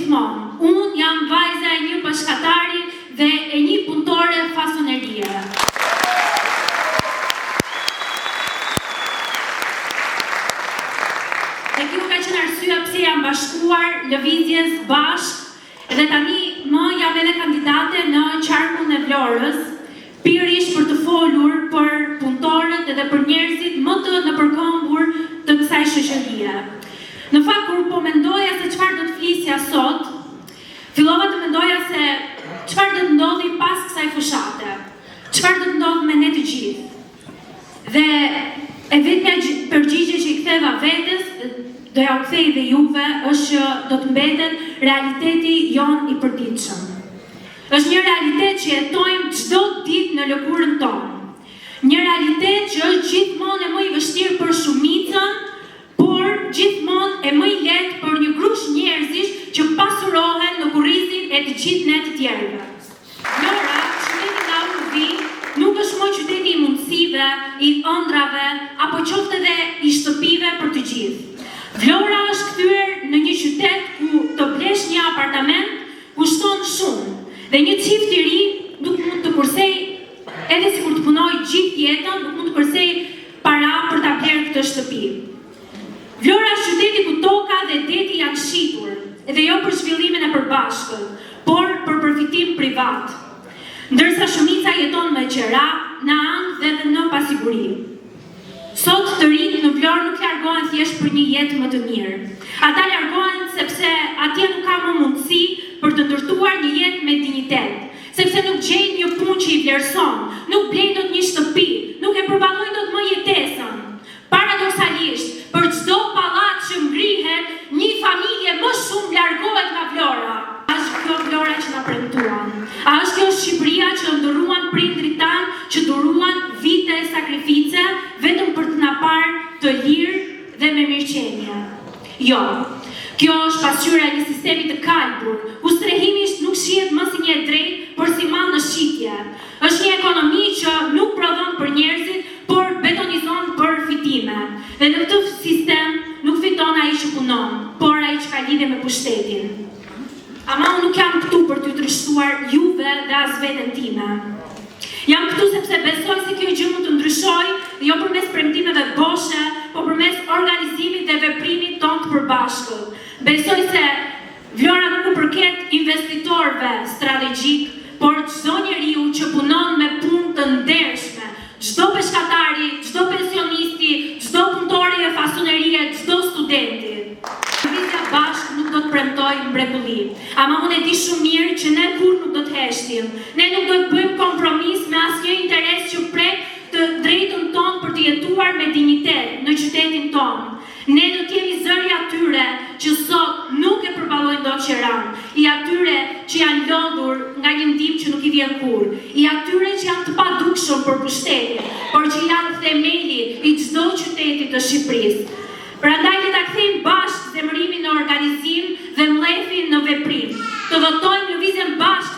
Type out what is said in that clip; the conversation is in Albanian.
gjithmonë, unë jam vajza e një bashkatari dhe e një punëtore fasonerie. Dhe kjo ka qenë arsyeja pse jam bashkuar lëvizjes bashkë dhe tani më jam edhe kandidate në qarkun e Vlorës, pikërisht për të folur për punëtorët edhe për njerëzit më të nëpërkombur të kësaj shoqërie. Në fakt, kur po mendoja se çfarë do të flisja sot, fillova të mendoja se çfarë do të ndodhi pas kësaj fushate, çfarë do të ndodhë me ne të gjithë. Dhe e vetmja përgjigje që i ktheva vetes, do ja u kthej dhe juve, është që do të mbetet realiteti jon i përditshëm. Është një realitet që jetojmë çdo ditë në lëkurën tonë. Një realitet që është gjithmonë e më i vështirë për shumicën, por gjithmonë e më i lehtë për një grup njerëzish që pasurohen në kurrizin e të gjithë ne të tjerëve. Vlora, qyteti nga unë vi, nuk është më qyteti i mundësive, i ëndrave, apo qoftë edhe i shtëpive për të gjithë. Vlora është kthyer në një qytet ku të blesh një apartament kushton shumë. Dhe një çift i ri nuk mund të kursej, edhe sikur të punojë gjithë jetën, nuk mund të kursej para për ta blerë këtë shtëpi. Vlora është qyteti ku toka dhe deti janë shitur, dhe jo për zhvillimin e përbashkët, por për përfitim privat. Ndërsa shumica jeton me qera, në anë dhe në pasiguri. Sot të rinj në Vlorë nuk largohen thjesht për një jetë më të mirë. Ata largohen sepse atje nuk ka më mundësi për të ndërtuar një jetë me dinjitet, sepse nuk gjejnë një punë që i vlerëson, nuk blejnë dot një shtëpi, nuk e përballojnë dot më jetesën. Paradoksalisht, për çdo pallat që ngrihet, një familje më shumë largohet nga Vlora. A është kjo Vlora që na premtuan? A është kjo Shqipëria që ndëruan prindrit tanë, që duruan vite sakrifice vetëm për të na parë të lirë dhe me mirëqenie? Jo. Kjo është pasqyra e një sistemi të kalbur, ku strehimisht nuk shihet më si një e drejtë, por si mall në shitje. Është një ekonomi që nuk prodhon për njerëzit, por betonizon për fitime. Dhe në këtë sistem nuk fiton ai që punon, por ai që ka lidhje me pushtetin. Ama unë nuk jam këtu për t'ju trishtuar juve dhe as veten time. Jam këtu sepse besoj se kjo gjë mund të ndryshojë, jo përmes premtimeve boshe, por përmes organizimit dhe veprimit tonë të përbashkët. Besoj se Vlora nuk u përket investitorëve strategjik, por çdo njeriu që punon me punë të ndershme, çdo peshkatari, çdo pensionisti, çdo punëtori e fasonerie, çdo studenti. Lëvizja bashkë nuk do të premtojë mrekulli. Ama unë e di shumë mirë që ne kur nuk do të heshtim. Ne nuk do të bëjmë kompromis me asnjë interes që prek të drejtën tonë për të jetuar me dinjitet në qytetin tonë. Ne do të jemi zëri atyre që sot nuk e përballojnë dot qeran, i atyre që janë lodhur nga një ndihmë që nuk i vjen kurrë, i atyre që janë të padukshëm për pushtetin, por që janë themeli i çdo qyteti të Shqipërisë. Prandaj le ta kthejmë bashkë zemërimin në organizim dhe mlefin në veprim. Të votojmë lëvizjen bashkë